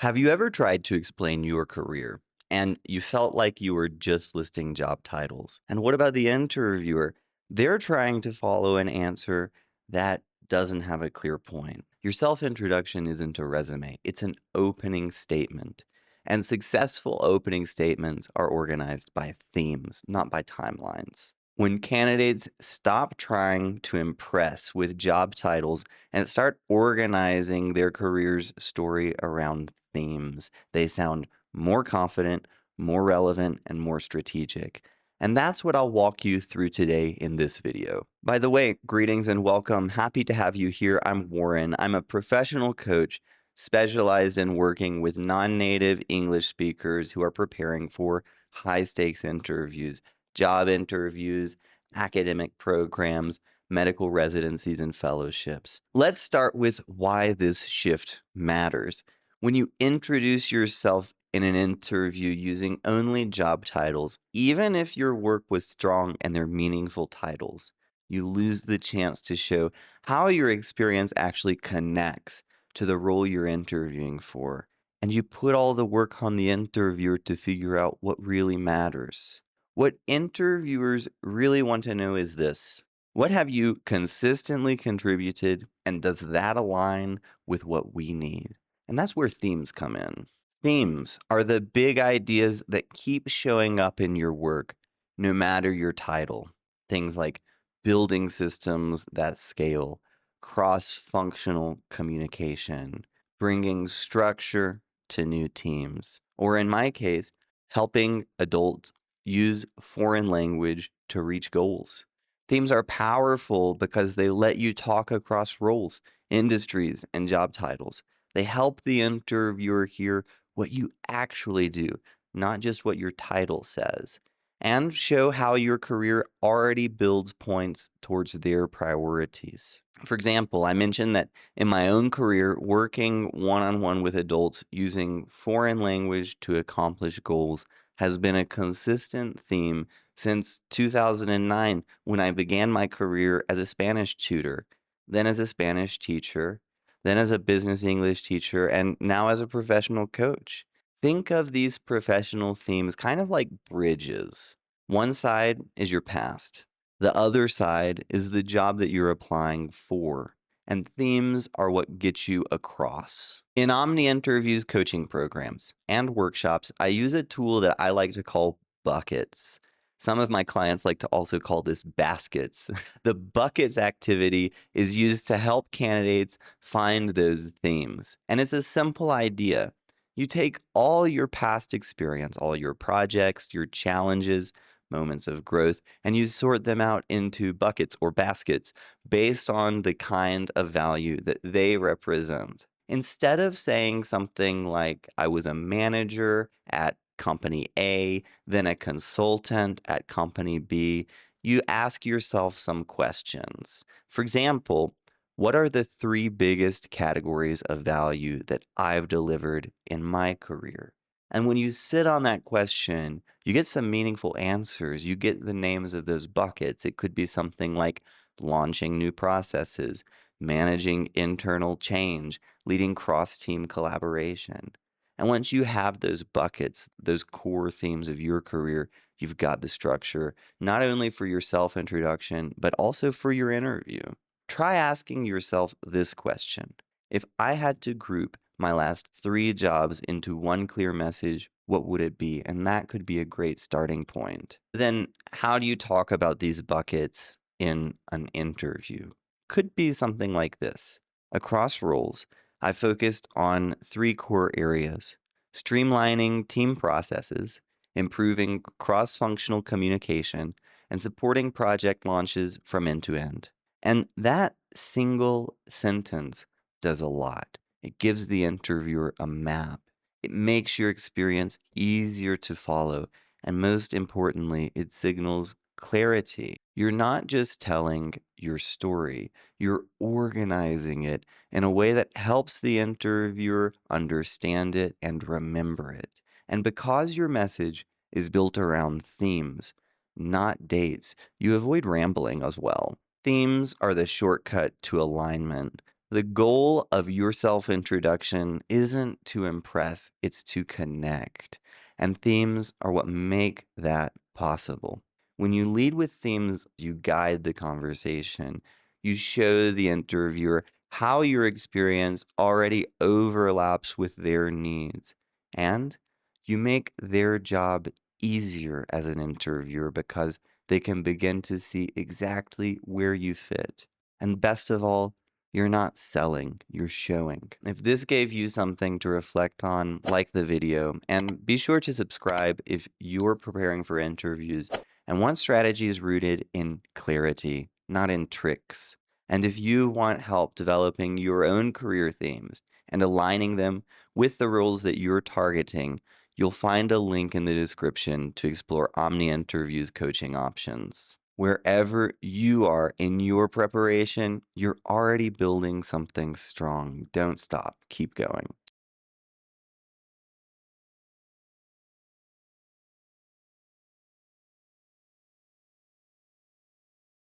Have you ever tried to explain your career and you felt like you were just listing job titles? And what about the interviewer? They're trying to follow an answer that doesn't have a clear point. Your self introduction isn't a resume, it's an opening statement. And successful opening statements are organized by themes, not by timelines. When candidates stop trying to impress with job titles and start organizing their career's story around themes, they sound more confident, more relevant, and more strategic. And that's what I'll walk you through today in this video. By the way, greetings and welcome. Happy to have you here. I'm Warren. I'm a professional coach specialized in working with non native English speakers who are preparing for high stakes interviews, job interviews, academic programs, medical residencies, and fellowships. Let's start with why this shift matters. When you introduce yourself in an interview using only job titles, even if your work was strong and they're meaningful titles, you lose the chance to show how your experience actually connects to the role you're interviewing for. And you put all the work on the interviewer to figure out what really matters. What interviewers really want to know is this: what have you consistently contributed, and does that align with what we need? And that's where themes come in. Themes are the big ideas that keep showing up in your work, no matter your title. Things like building systems that scale, cross functional communication, bringing structure to new teams, or in my case, helping adults use foreign language to reach goals. Themes are powerful because they let you talk across roles, industries, and job titles. They help the interviewer hear what you actually do, not just what your title says, and show how your career already builds points towards their priorities. For example, I mentioned that in my own career, working one on one with adults using foreign language to accomplish goals has been a consistent theme since 2009 when I began my career as a Spanish tutor, then as a Spanish teacher, then as a business English teacher, and now as a professional coach. Think of these professional themes kind of like bridges. One side is your past, the other side is the job that you're applying for. And themes are what gets you across. In Omni Interviews coaching programs and workshops, I use a tool that I like to call buckets. Some of my clients like to also call this baskets. The buckets activity is used to help candidates find those themes. And it's a simple idea. You take all your past experience, all your projects, your challenges, moments of growth, and you sort them out into buckets or baskets based on the kind of value that they represent. Instead of saying something like, I was a manager at company A, then a consultant at company B, you ask yourself some questions. For example, what are the three biggest categories of value that I've delivered in my career? And when you sit on that question, you get some meaningful answers. You get the names of those buckets. It could be something like launching new processes, managing internal change, leading cross team collaboration. And once you have those buckets, those core themes of your career, you've got the structure, not only for your self introduction, but also for your interview. Try asking yourself this question: if I had to group my last three jobs into one clear message, what would it be? And that could be a great starting point. Then, how do you talk about these buckets in an interview? Could be something like this. Across roles, I focused on three core areas: streamlining team processes, improving cross functional communication, and supporting project launches from end to end. And that single sentence does a lot. It gives the interviewer a map. It makes your experience easier to follow. And most importantly, it signals clarity. You're not just telling your story, you're organizing it in a way that helps the interviewer understand it and remember it. And because your message is built around themes, not dates, you avoid rambling as well. Themes are the shortcut to alignment. The goal of your self introduction isn't to impress, it's to connect. And themes are what make that possible. When you lead with themes, you guide the conversation. You show the interviewer how your experience already overlaps with their needs. And you make their job easier as an interviewer because they can begin to see exactly where you fit. And best of all, you're not selling, you're showing. If this gave you something to reflect on, like the video, and be sure to subscribe if you're preparing for interviews and want strategies rooted in clarity, not in tricks. And if you want help developing your own career themes and aligning them with the roles that you're targeting, you'll find a link in the description to explore Omni Interviews coaching options. Wherever you are in your preparation, you're already building something strong. Don't stop. Keep going.